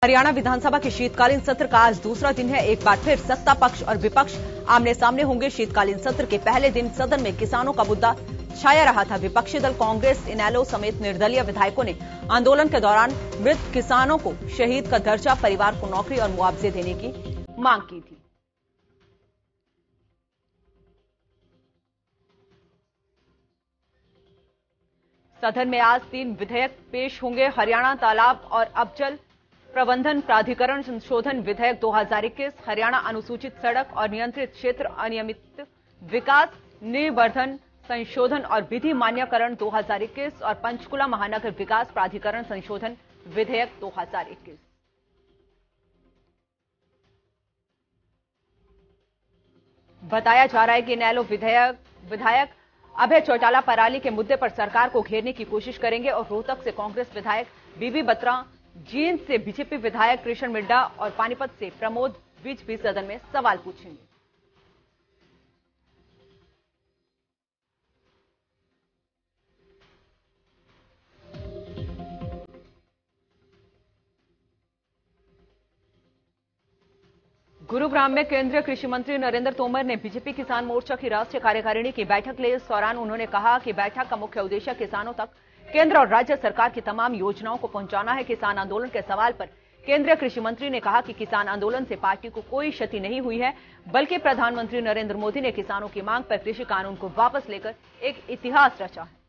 हरियाणा विधानसभा के शीतकालीन सत्र का आज दूसरा दिन है। एक बार फिर सत्ता पक्ष और विपक्ष आमने सामने होंगे। शीतकालीन सत्र के पहले दिन सदन में किसानों का मुद्दा छाया रहा था। विपक्षी दल कांग्रेस, इनेलो समेत निर्दलीय विधायकों ने आंदोलन के दौरान मृत किसानों को शहीद का दर्जा, परिवार को नौकरी और मुआवजे देने की मांग की थी। सदन में आज 3 विधेयक पेश होंगे। हरियाणा तालाब और अपजल प्रबंधन प्राधिकरण संशोधन विधेयक 2021, हरियाणा अनुसूचित सड़क और नियंत्रित क्षेत्र अनियमित विकास निवर्धन संशोधन और विधि मान्यकरण 2021 और पंचकुला महानगर विकास प्राधिकरण संशोधन विधेयक 2021। बताया जा रहा है कि इनेलो विधायक अभय चौटाला पराली के मुद्दे पर सरकार को घेरने की कोशिश करेंगे और रोहतक से कांग्रेस विधायक बीबी बत्रा, जींद से बीजेपी विधायक कृष्ण मिड्डा और पानीपत से प्रमोद विज भी सदन में सवाल पूछेंगे। गुरुग्राम में केंद्रीय कृषि मंत्री नरेंद्र तोमर ने बीजेपी किसान मोर्चा की राष्ट्रीय कार्यकारिणी की बैठक ली। इस दौरान उन्होंने कहा कि बैठक का मुख्य उद्देश्य किसानों तक केंद्र और राज्य सरकार की तमाम योजनाओं को पहुंचाना है। किसान आंदोलन के सवाल पर केंद्रीय कृषि मंत्री ने कहा कि किसान आंदोलन से पार्टी को कोई क्षति नहीं हुई है, बल्कि प्रधानमंत्री नरेंद्र मोदी ने किसानों की मांग पर कृषि कानून को वापस लेकर एक इतिहास रचा है।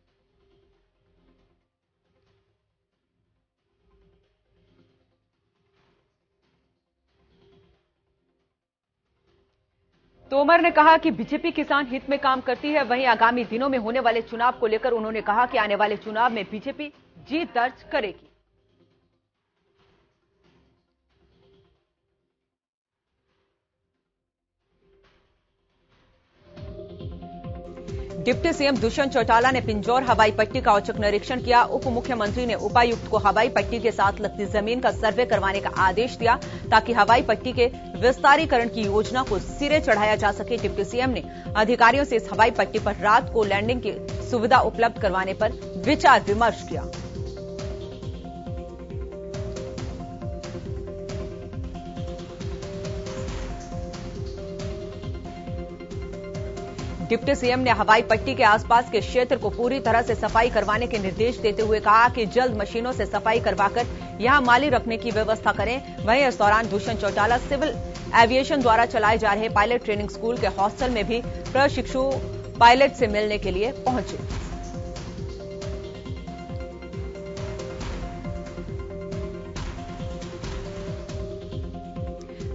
तोमर ने कहा कि बीजेपी किसान हित में काम करती है। वहीं आगामी दिनों में होने वाले चुनाव को लेकर उन्होंने कहा कि आने वाले चुनाव में बीजेपी जीत दर्ज करेगी। डिप्टी सीएम दुष्यंत चौटाला ने पिंजौर हवाई पट्टी का औचक निरीक्षण किया। उप मुख्यमंत्री ने उपायुक्त को हवाई पट्टी के साथ लगती जमीन का सर्वे करवाने का आदेश दिया ताकि हवाई पट्टी के विस्तारीकरण की योजना को सिरे चढ़ाया जा सके। डिप्टी सीएम ने अधिकारियों से इस हवाई पट्टी पर रात को लैंडिंग की सुविधा उपलब्ध करवाने पर विचार विमर्श किया। डिप्टी सीएम ने हवाई पट्टी के आसपास के क्षेत्र को पूरी तरह से सफाई करवाने के निर्देश देते हुए कहा कि जल्द मशीनों से सफाई करवाकर यहां माली रखने की व्यवस्था करें। वहीं इस दौरान दुष्यंत चौटाला सिविल एविएशन द्वारा चलाए जा रहे पायलट ट्रेनिंग स्कूल के हॉस्टल में भी प्रशिक्षु पायलट से मिलने के लिए पहुंचे।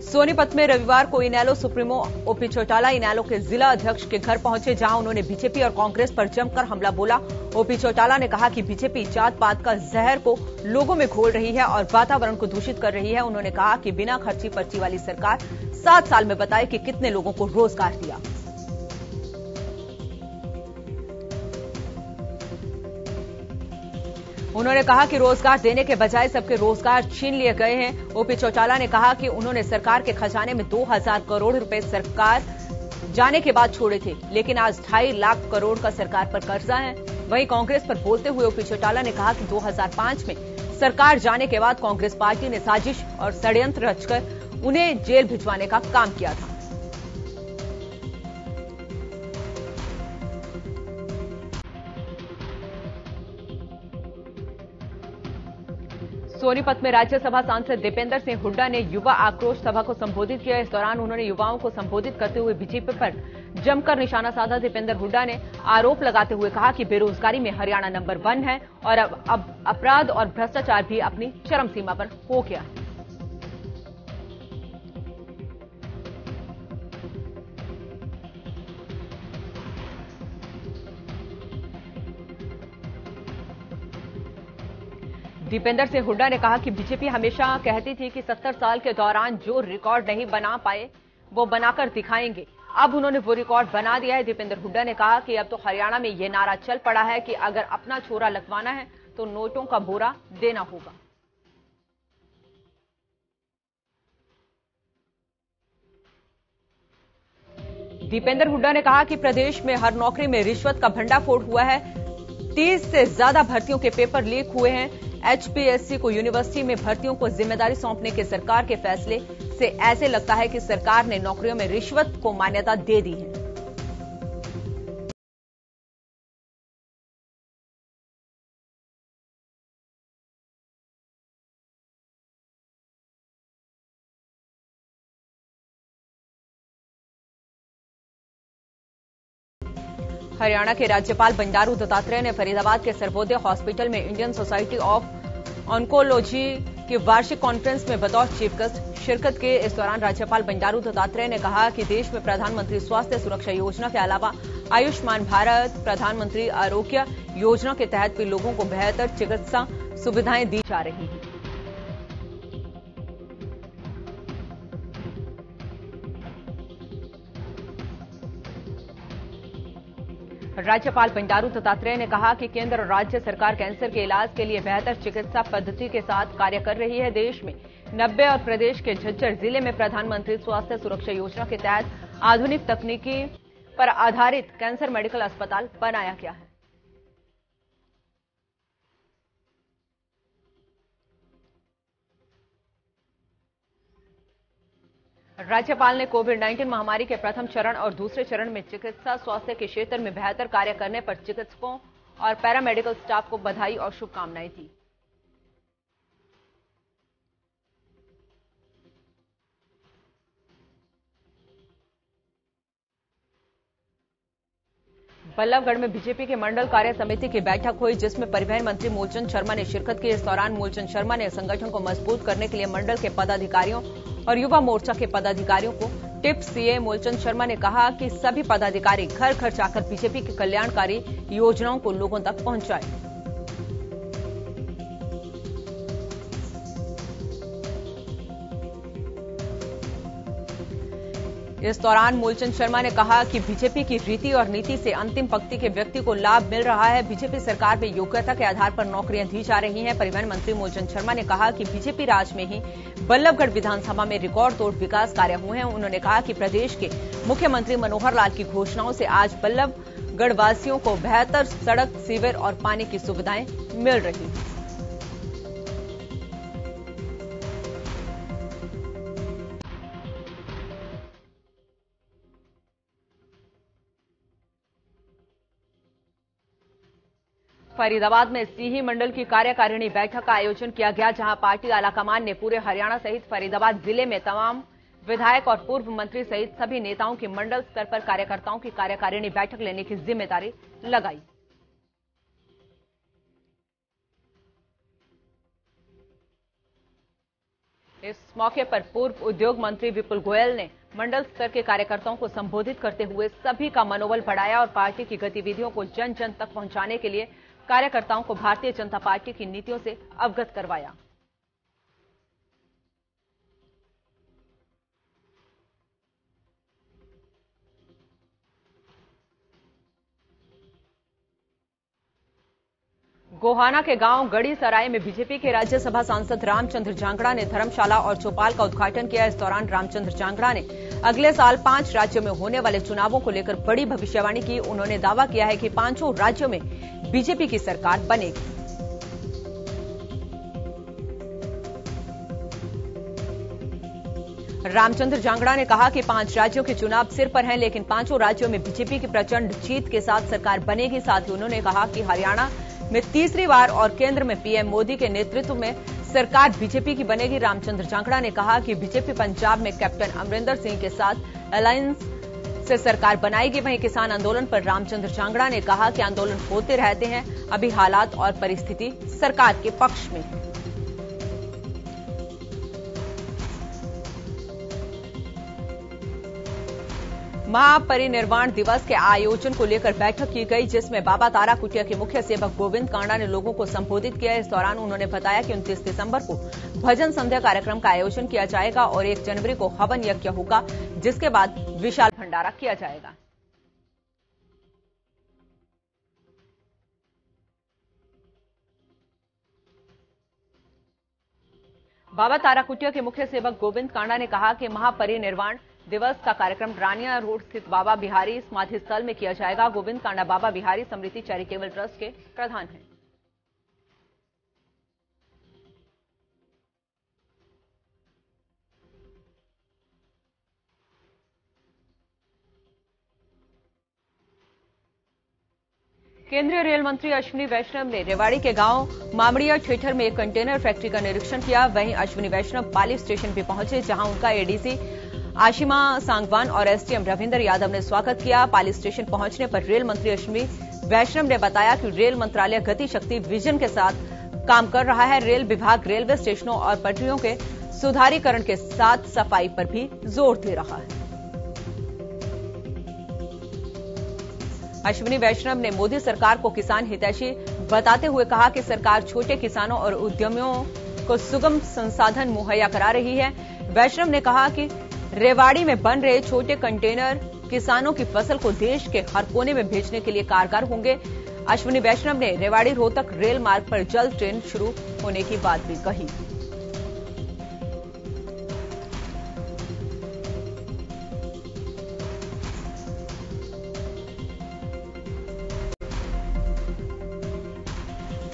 सोनीपत में रविवार को इनेलो सुप्रीमो ओपी चौटाला इनेलो के जिला अध्यक्ष के घर पहुंचे, जहां उन्होंने बीजेपी और कांग्रेस पर जमकर हमला बोला। ओपी चौटाला ने कहा कि बीजेपी जात पात का जहर को लोगों में घोल रही है और वातावरण को दूषित कर रही है। उन्होंने कहा कि बिना खर्ची पर्ची वाली सरकार 7 साल में बताए कि कितने लोगों को रोजगार दिया। उन्होंने कहा कि रोजगार देने के बजाय सबके रोजगार छीन लिए गए हैं। ओपी चौटाला ने कहा कि उन्होंने सरकार के खजाने में 2000 करोड़ रुपए सरकार जाने के बाद छोड़े थे, लेकिन आज 2.5 लाख करोड़ का सरकार पर कर्जा है। वहीं कांग्रेस पर बोलते हुए ओपी चौटाला ने कहा कि 2005 में सरकार जाने के बाद कांग्रेस पार्टी ने साजिश और षड्यंत्र रचकर उन्हें जेल भिजवाने का काम किया था। सोनीपत में राज्यसभा सांसद दीपेंद्र सिंह हुड्डा ने युवा आक्रोश सभा को संबोधित किया। इस दौरान उन्होंने युवाओं को संबोधित करते हुए बीजेपी पर जमकर निशाना साधा। दीपेंद्र हुड्डा ने आरोप लगाते हुए कहा कि बेरोजगारी में हरियाणा नंबर 1 है और अब अपराध और भ्रष्टाचार भी अपनी चरम सीमा पर हो गया है। दीपेंद्र सिंह हुड्डा ने कहा कि बीजेपी हमेशा कहती थी कि 70 साल के दौरान जो रिकॉर्ड नहीं बना पाए वो बनाकर दिखाएंगे। अब उन्होंने वो रिकॉर्ड बना दिया है। दीपेंद्र हुड्डा ने कहा कि अब तो हरियाणा में ये नारा चल पड़ा है कि अगर अपना छोरा लगवाना है तो नोटों का बोरा देना होगा। दीपेंद्र हुड्डा ने कहा कि प्रदेश में हर नौकरी में रिश्वत का भंडाफोड़ हुआ है। 30 से ज्यादा भर्तियों के पेपर लीक हुए हैं। एचपीएससी को यूनिवर्सिटी में भर्तियों को जिम्मेदारी सौंपने के सरकार के फैसले से ऐसे लगता है कि सरकार ने नौकरियों में रिश्वत को मान्यता दे दी है। हरियाणा के राज्यपाल बंडारू दत्तात्रेय ने फरीदाबाद के सर्वोदय हॉस्पिटल में इंडियन सोसाइटी ऑफ ऑन्कोलॉजी की वार्षिक कॉन्फ्रेंस में बतौर चीफ गेस्ट शिरकत के। इस दौरान राज्यपाल बंडारू दत्तात्रेय ने कहा कि देश में प्रधानमंत्री स्वास्थ्य सुरक्षा योजना के अलावा आयुष्मान भारत, प्रधानमंत्री आरोग्य योजना के तहत भी लोगों को बेहतर चिकित्सा सुविधाएं दी जा रही हैं। राज्यपाल बंडारू दत्तात्रेय ने कहा कि केंद्र और राज्य सरकार कैंसर के इलाज के लिए बेहतर चिकित्सा पद्धति के साथ कार्य कर रही है। देश में 90 और प्रदेश के झज्जर जिले में प्रधानमंत्री स्वास्थ्य सुरक्षा योजना के तहत आधुनिक तकनीकी पर आधारित कैंसर मेडिकल अस्पताल बनाया गया है। राज्यपाल ने कोविड-19 महामारी के प्रथम चरण और दूसरे चरण में चिकित्सा स्वास्थ्य के क्षेत्र में बेहतर कार्य करने पर चिकित्सकों और पैरामेडिकल स्टाफ को बधाई और शुभकामनाएं दी। बल्लभगढ़ में बीजेपी के मंडल कार्य समिति की बैठक हुई, जिसमें परिवहन मंत्री मूलचंद शर्मा ने शिरकत की। इस दौरान मूलचंद शर्मा ने संगठन को मजबूत करने के लिए मंडल के पदाधिकारियों और युवा मोर्चा के पदाधिकारियों को टिप्स दिए। मूलचंद शर्मा ने कहा कि सभी पदाधिकारी घर घर जाकर बीजेपी की कल्याणकारी योजनाओं को लोगों तक पहुंचाएं। इस दौरान मूलचंद शर्मा ने कहा कि बीजेपी की रीति और नीति से अंतिम पंक्ति के व्यक्ति को लाभ मिल रहा है। बीजेपी सरकार में योग्यता के आधार पर नौकरियां दी जा रही हैं। परिवहन मंत्री मूलचंद शर्मा ने कहा कि बीजेपी राज में ही बल्लभगढ़ विधानसभा में रिकॉर्ड तोड़ विकास कार्य हुए हैं। उन्होंने कहा कि प्रदेश के मुख्यमंत्री मनोहर लाल की घोषणाओं से आज बल्लभगढ़ वासियों को बेहतर सड़क, सीवर और पानी की सुविधाएं मिल रही हैं। फरीदाबाद में सिंही मंडल की कार्यकारिणी बैठक का आयोजन किया गया, जहां पार्टी आलाकमान ने पूरे हरियाणा सहित फरीदाबाद जिले में तमाम विधायक और पूर्व मंत्री सहित सभी नेताओं की मंडल स्तर पर कार्यकर्ताओं की कार्यकारिणी बैठक लेने की जिम्मेदारी लगाई। इस मौके पर पूर्व उद्योग मंत्री विपुल गोयल ने मंडल स्तर के कार्यकर्ताओं को संबोधित करते हुए सभी का मनोबल बढ़ाया और पार्टी की गतिविधियों को जन जन तक पहुंचाने के लिए कार्यकर्ताओं को भारतीय जनता पार्टी की नीतियों से अवगत करवाया। गोहाना के गांव गढ़ी सराय में बीजेपी के राज्यसभा सांसद रामचंद्र जांगड़ा ने धर्मशाला और चौपाल का उद्घाटन किया। इस दौरान रामचंद्र जांगड़ा ने अगले साल 5 राज्यों में होने वाले चुनावों को लेकर बड़ी भविष्यवाणी की। उन्होंने दावा किया है कि 5 राज्यों में बीजेपी की सरकार बनेगी। रामचंद्र जांगड़ा ने कहा कि 5 राज्यों के चुनाव सिर पर हैं, लेकिन 5 राज्यों में बीजेपी की प्रचंड जीत के साथ सरकार बनेगी। साथ ही उन्होंने कहा कि हरियाणा में तीसरी बार और केंद्र में पीएम मोदी के नेतृत्व में सरकार बीजेपी की बनेगी। रामचंद्र जांगड़ा ने कहा कि बीजेपी पंजाब में कैप्टन अमरिंदर सिंह के साथ अलायंस से सरकार बनाएगी। वहीं किसान आंदोलन पर रामचंद्र जांगड़ा ने कहा कि आंदोलन होते रहते हैं, अभी हालात और परिस्थिति सरकार के पक्ष में है। महापरिनिर्वाण दिवस के आयोजन को लेकर बैठक की गई, जिसमें बाबा तारा कुटिया के मुख्य सेवक गोविंद कांडा ने लोगों को संबोधित किया। इस दौरान उन्होंने बताया कि 29 दिसंबर को भजन संध्या कार्यक्रम का आयोजन किया जाएगा और 1 जनवरी को हवन यज्ञ होगा, जिसके बाद विशाल भंडारा किया जाएगा। बाबा तारा कुटिया के मुख्य सेवक गोविंद कांडा ने कहा कि महापरिनिर्वाण दिवस का कार्यक्रम रानिया रोड स्थित बाबा बिहारी समाधि स्थल में किया जाएगा। गोविंद कांडा बाबा बिहारी स्मृति चैरिटेबल ट्रस्ट के प्रधान हैं। केंद्रीय रेल मंत्री अश्विनी वैष्णव ने रेवाड़ी के गांव मामड़िया ठेठर में एक कंटेनर फैक्ट्री का निरीक्षण किया। वहीं अश्विनी वैष्णव पाली स्टेशन पे पहुंचे, जहां उनका एडीसी आशिमा सांगवान और एसडीएम रविंदर यादव ने स्वागत किया। पाली स्टेशन पहुंचने पर रेल मंत्री अश्विनी वैष्णव ने बताया कि रेल मंत्रालय गति शक्ति विजन के साथ काम कर रहा है। रेल विभाग रेलवे स्टेशनों और पटरियों के सुधारीकरण के साथ सफाई पर भी जोर दे रहा है। अश्विनी वैष्णव ने मोदी सरकार को किसान हितैषी बताते हुए कहा कि सरकार छोटे किसानों और उद्यमियों को सुगम संसाधन मुहैया करा रही है। वैष्णव ने कहा कि रेवाड़ी में बन रहे छोटे कंटेनर किसानों की फसल को देश के हर कोने में भेजने के लिए कारगर होंगे। अश्विनी वैष्णव ने रेवाड़ी रोहतक रेल मार्ग पर जल्द ट्रेन शुरू होने की बात भी कही।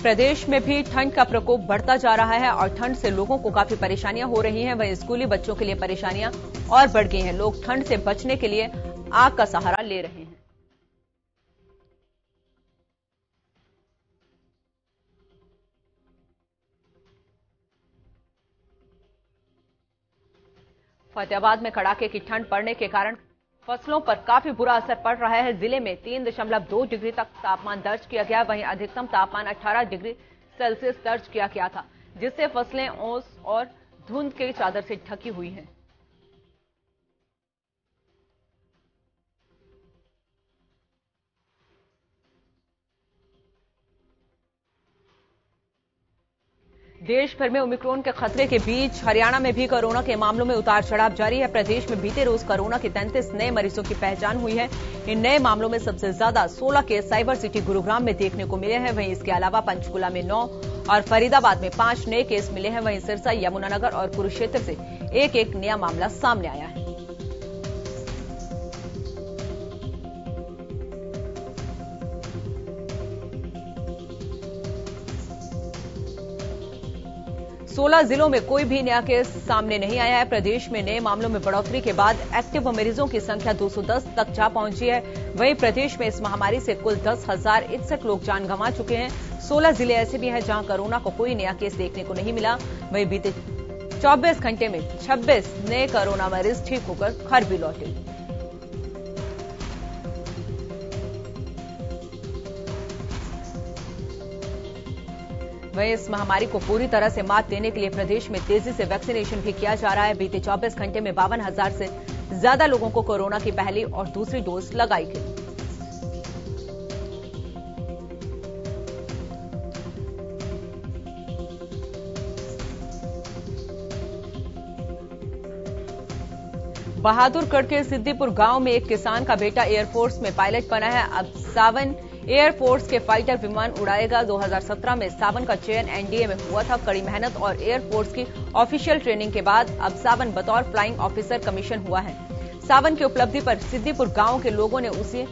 प्रदेश में भी ठंड का प्रकोप बढ़ता जा रहा है और ठंड से लोगों को काफी परेशानियां हो रही हैं। वहीं स्कूली बच्चों के लिए परेशानियां और बढ़ गई हैं। लोग ठंड से बचने के लिए आग का सहारा ले रहे हैं। फतेहाबाद में कड़ाके की ठंड पड़ने के कारण फसलों पर काफी बुरा असर पड़ रहा है। जिले में 3.2 डिग्री तक तापमान दर्ज किया गया। वहीं अधिकतम तापमान 18 डिग्री सेल्सियस दर्ज किया गया था, जिससे फसलें ओस और धुंध के चादर से ढकी हुई हैं। देश भर में ओमिक्रॉन के खतरे के बीच हरियाणा में भी कोरोना के मामलों में उतार चढ़ाव जारी है। प्रदेश में बीते रोज कोरोना के 33 नए मरीजों की पहचान हुई है। इन नए मामलों में सबसे ज्यादा 16 केस साइबर सिटी गुरुग्राम में देखने को मिले हैं। वहीं इसके अलावा पंचकुला में 9 और फरीदाबाद में 5 नए केस मिले हैं। वहीं सिरसा, यमुनानगर और कुरुक्षेत्र से एक नया मामला सामने आया है। सोलह जिलों में कोई भी नया केस सामने नहीं आया है। प्रदेश में नए मामलों में बढ़ोतरी के बाद एक्टिव मरीजों की संख्या 210 तक जा पहुंची है। वहीं प्रदेश में इस महामारी से कुल 10,061 लोग जान गंवा चुके हैं। 16 जिले ऐसे भी हैं जहां कोरोना को कोई नया केस देखने को नहीं मिला। वहीं बीते 24 घंटे में 26 नए कोरोना मरीज ठीक होकर घर भी लौटे। वहीं इस महामारी को पूरी तरह से मात देने के लिए प्रदेश में तेजी से वैक्सीनेशन भी किया जा रहा है। बीते 24 घंटे में 52,000 से ज्यादा लोगों को कोरोना की पहली और दूसरी डोज लगाई गई। बहादुरगढ़ के सिद्दीपुर गांव में एक किसान का बेटा एयरफोर्स में पायलट बना है। अब सावन एयरफोर्स के फाइटर विमान उड़ाएगा। 2017 में सावन का चयन एनडीए में हुआ था। कड़ी मेहनत और एयरफोर्स की ऑफिशियल ट्रेनिंग के बाद अब सावन बतौर फ्लाइंग ऑफिसर कमीशन हुआ है। सावन की उपलब्धि पर सिद्दीपुर गांव के लोगों ने उसे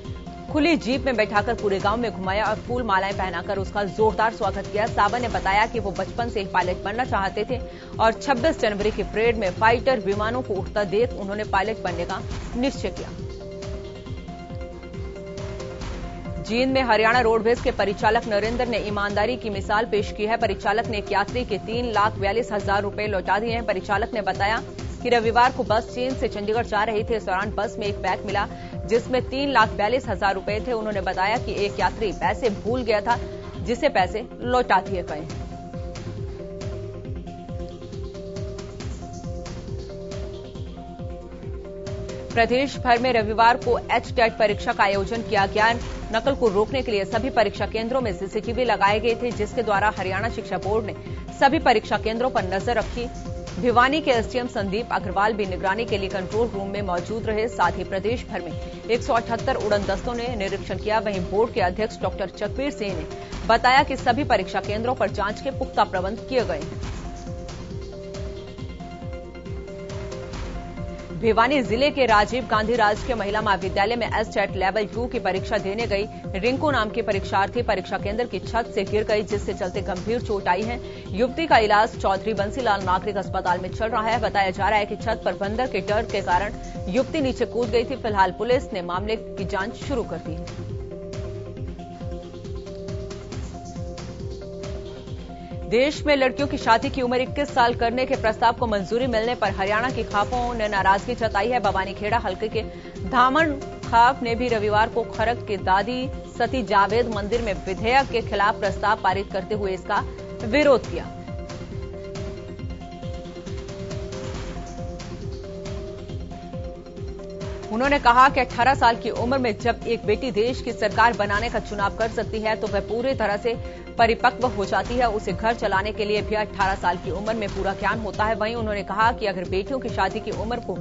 खुली जीप में बैठाकर पूरे गांव में घुमाया और फूल मालाएं पहनाकर उसका जोरदार स्वागत किया। सावन ने बताया कि वो बचपन से ही पायलट बनना चाहते थे और 26 जनवरी की परेड में फाइटर विमानों को उड़ता देख उन्होंने पायलट बनने का निश्चय किया। जींद में हरियाणा रोडवेज के परिचालक नरेंद्र ने ईमानदारी की मिसाल पेश की है। परिचालक ने एक यात्री के 3,42,000 रुपए लौटा दिए हैं। परिचालक ने बताया कि रविवार को बस चीन से चंडीगढ़ जा रही थी। इस दौरान बस में एक बैग मिला जिसमें 3,42,000 रुपए थे। उन्होंने बताया कि एक यात्री पैसे भूल गया था, जिसे पैसे लौटा दिए गए हैं। प्रदेश भर में रविवार को एचटेट परीक्षा का आयोजन किया गया। नकल को रोकने के लिए सभी परीक्षा केंद्रों में सीसीटीवी लगाए गए थे, जिसके द्वारा हरियाणा शिक्षा बोर्ड ने सभी परीक्षा केंद्रों पर नजर रखी। भिवानी के एसडीएम संदीप अग्रवाल भी निगरानी के लिए कंट्रोल रूम में मौजूद रहे। साथ ही प्रदेश भर में 178 उड़न दस्तों ने निरीक्षण किया। वहीं बोर्ड के अध्यक्ष डॉक्टर चकबीर सिंह ने बताया कि सभी परीक्षा केंद्रों पर जांच के पुख्ता प्रबंध किए गए हैं। भिवानी जिले के राजीव गांधी राजकीय महिला महाविद्यालय में एचटेट लेवल 2 की परीक्षा देने गई रिंकू नाम की परीक्षार्थी परीक्षा केंद्र की छत से गिर गई, जिससे चलते गंभीर चोट आई है। युवती का इलाज चौधरी बंसीलाल नागरिक अस्पताल में चल रहा है। बताया जा रहा है कि छत पर बंदर के डर के कारण युवती नीचे कूद गई थी। फिलहाल पुलिस ने मामले की जांच शुरू कर दी है। देश में लड़कियों की शादी की उम्र 21 साल करने के प्रस्ताव को मंजूरी मिलने पर हरियाणा की खापों ने नाराजगी जताई है। भवानीखेड़ा हल्के के धामन खाप ने भी रविवार को खरग के दादी सती जावेद मंदिर में विधेयक के खिलाफ प्रस्ताव पारित करते हुए इसका विरोध किया। उन्होंने कहा कि 18 साल की उम्र में जब एक बेटी देश की सरकार बनाने का चुनाव कर सकती है तो वह पूरी तरह से परिपक्व हो जाती है। उसे घर चलाने के लिए भी 18 साल की उम्र में पूरा ज्ञान होता है। वहीं उन्होंने कहा कि अगर बेटियों की शादी की उम्र को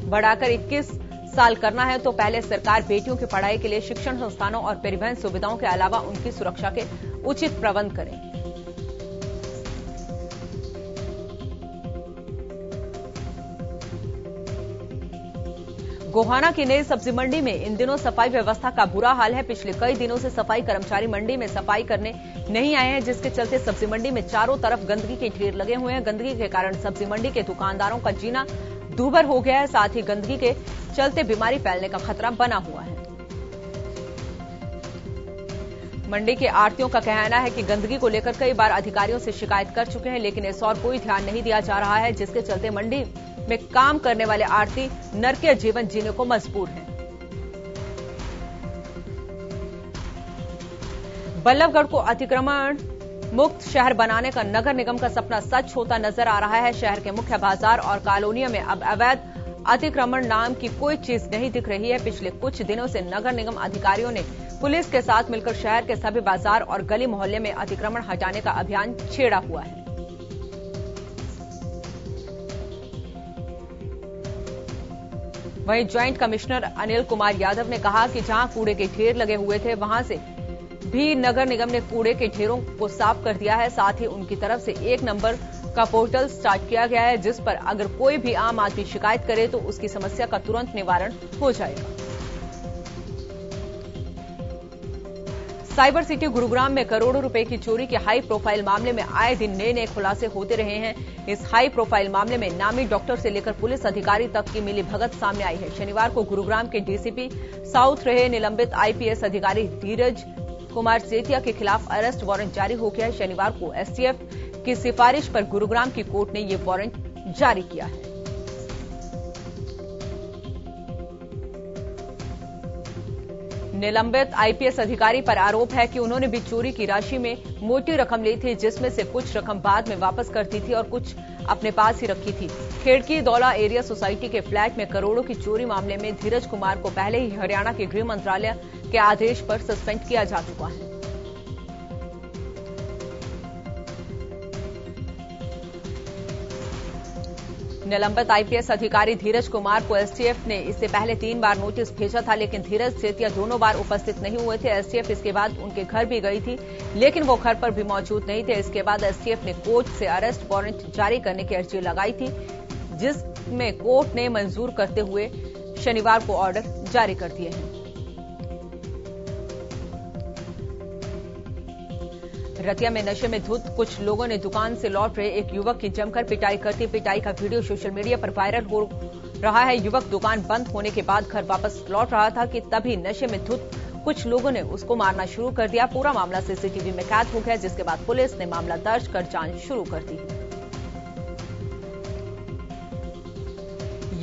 बढ़ाकर 21 साल करना है तो पहले सरकार बेटियों की पढ़ाई के लिए शिक्षण संस्थानों और परिवहन सुविधाओं के अलावा उनकी सुरक्षा के उचित प्रबंध करे। गोहाना की नई सब्जी मंडी में इन दिनों सफाई व्यवस्था का बुरा हाल है। पिछले कई दिनों से सफाई कर्मचारी मंडी में सफाई करने नहीं आए हैं, जिसके चलते सब्जी मंडी में चारों तरफ गंदगी के ढेर लगे हुए हैं। गंदगी के कारण सब्जी मंडी के दुकानदारों का जीना दूभर हो गया है। साथ ही गंदगी के चलते बीमारी फैलने का खतरा बना हुआ है। मंडी के आढ़तियों का कहना है कि गंदगी को लेकर कई बार अधिकारियों से शिकायत कर चुके हैं, लेकिन इस और कोई ध्यान नहीं दिया जा रहा है, जिसके चलते मंडी में काम करने वाले आढ़ती नरकीय जीवन जीने को मजबूर हैं। बल्लभगढ़ को अतिक्रमण मुक्त शहर बनाने का नगर निगम का सपना सच होता नजर आ रहा है। शहर के मुख्य बाजार और कॉलोनियों में अब अवैध अतिक्रमण नाम की कोई चीज नहीं दिख रही है। पिछले कुछ दिनों से नगर निगम अधिकारियों ने पुलिस के साथ मिलकर शहर के सभी बाजार और गली मोहल्ले में अतिक्रमण हटाने का अभियान छेड़ा हुआ है। वहीं ज्वाइंट कमिश्नर अनिल कुमार यादव ने कहा कि जहां कूड़े के ढेर लगे हुए थे वहां से भी नगर निगम ने कूड़े के ढेरों को साफ कर दिया है। साथ ही उनकी तरफ से 1 नंबर का पोर्टल स्टार्ट किया गया है, जिस पर अगर कोई भी आम आदमी शिकायत करे तो उसकी समस्या का तुरंत निवारण हो जाएगा। साइबर सिटी गुरुग्राम में करोड़ों रुपए की चोरी के हाई प्रोफाइल मामले में आए दिन नए खुलासे होते रहे हैं। इस हाई प्रोफाइल मामले में नामी डॉक्टर से लेकर पुलिस अधिकारी तक की मिलीभगत सामने आई है। शनिवार को गुरुग्राम के डीसीपी साउथ रहे निलंबित आईपीएस अधिकारी धीरज कुमार सेतिया के खिलाफ अरेस्ट वारंट जारी हो गया है। शनिवार को एसटीएफ की सिफारिश पर गुरुग्राम की कोर्ट ने यह वारंट जारी किया है। निलंबित आईपीएस अधिकारी पर आरोप है कि उन्होंने भी चोरी की राशि में मोटी रकम ली थी, जिसमें से कुछ रकम बाद में वापस कर दी थी और कुछ अपने पास ही रखी थी। खेड़की दौला एरिया सोसाइटी के फ्लैट में करोड़ों की चोरी मामले में धीरज कुमार को पहले ही हरियाणा के गृह मंत्रालय के आदेश पर सस्पेंड किया जा चुका है। निलंबित आईपीएस अधिकारी धीरज कुमार को एसटीएफ ने इससे पहले 3 बार नोटिस भेजा था, लेकिन धीरज सेतिया दोनों बार उपस्थित नहीं हुए थे। एसटीएफ इसके बाद उनके घर भी गई थी, लेकिन वो घर पर भी मौजूद नहीं थे। इसके बाद एसटीएफ ने कोर्ट से अरेस्ट वारंट जारी करने की अर्जी लगाई थी, जिसमें कोर्ट ने मंजूर करते हुए शनिवार को ऑर्डर जारी कर दिए हैं। रतिया में नशे में धुत कुछ लोगों ने दुकान से लौट रहे एक युवक की जमकर पिटाई करती। पिटाई का वीडियो सोशल मीडिया पर वायरल हो रहा है। युवक दुकान बंद होने के बाद घर वापस लौट रहा था कि तभी नशे में धुत कुछ लोगों ने उसको मारना शुरू कर दिया। पूरा मामला सीसीटीवी में कैद हो गया, जिसके बाद पुलिस ने मामला दर्ज कर जांच शुरू कर दी।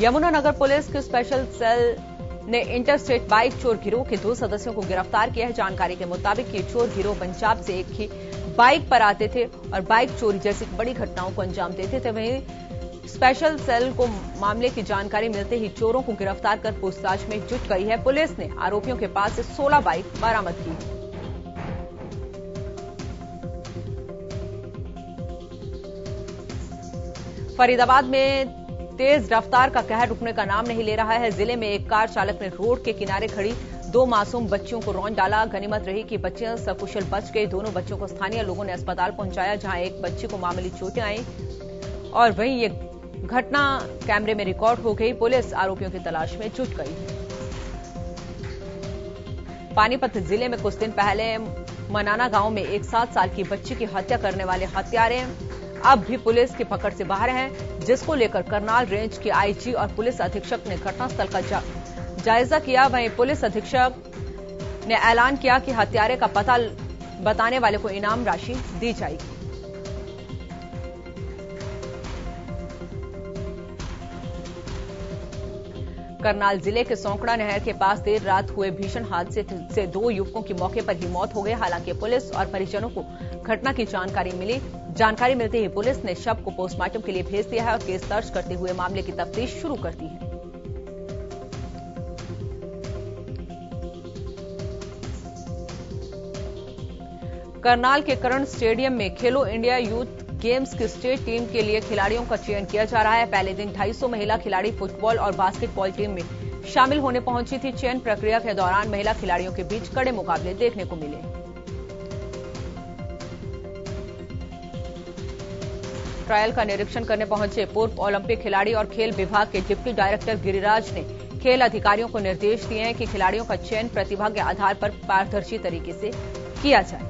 यमुनानगर पुलिस के स्पेशल सेल ने इंटरस्टेट बाइक चोर गिरोह के 2 सदस्यों को गिरफ्तार किया है। जानकारी के मुताबिक ये चोर गिरोह पंजाब से एक ही बाइक पर आते थे और बाइक चोरी जैसी बड़ी घटनाओं को अंजाम देते थे। वहीं स्पेशल सेल को मामले की जानकारी मिलते ही चोरों को गिरफ्तार कर पूछताछ में जुट गई है। पुलिस ने आरोपियों के पास से 16 बाइक बरामद की। फरीदाबाद में तेज रफ्तार का कहर रुकने का नाम नहीं ले रहा है। जिले में एक कार चालक ने रोड के किनारे खड़ी 2 मासूम बच्चियों को रौंद डाला। गनीमत रही कि बच्चियां सकुशल बच गई। दोनों बच्चों को स्थानीय लोगों ने अस्पताल पहुंचाया, जहां एक बच्ची को मामूली चोटें आई और वहीं ये घटना कैमरे में रिकॉर्ड हो गई। पुलिस आरोपियों की तलाश में जुट गई। पानीपत जिले में कुछ दिन पहले मनाना गांव में एक 7 साल की बच्ची की हत्या करने वाले हत्यारे अब भी पुलिस की पकड़ से बाहर हैं, जिसको लेकर करनाल रेंज के आईजी और पुलिस अधीक्षक ने घटनास्थल का जायजा किया। वहीं पुलिस अधीक्षक ने ऐलान किया कि हत्यारे का पता बताने वाले को इनाम राशि दी जाएगी। करनाल जिले के सौंकड़ा नहर के पास देर रात हुए भीषण हादसे से 2 युवकों की मौके पर ही मौत हो गई। हालांकि पुलिस और परिजनों को घटना की जानकारी मिली। जानकारी मिलते ही पुलिस ने शव को पोस्टमार्टम के लिए भेज दिया है और केस दर्ज करते हुए मामले की तफ्तीश शुरू कर दी है। करनाल के करण स्टेडियम में खेलो इंडिया यूथ गेम्स की स्टेट टीम के लिए खिलाड़ियों का चयन किया जा रहा है। पहले दिन 250 महिला खिलाड़ी फुटबॉल और बास्केटबॉल टीम में शामिल होने पहुंची थी। चयन प्रक्रिया के दौरान महिला खिलाड़ियों के बीच कड़े मुकाबले देखने को मिले। ट्रायल का निरीक्षण करने पहुंचे पूर्व ओलंपिक खिलाड़ी और खेल विभाग के डिप्टी डायरेक्टर गिरिराज ने खेल अधिकारियों को निर्देश दिए हैं कि खिलाड़ियों का चयन प्रतिभा के आधार पर पारदर्शी तरीके से किया जाए।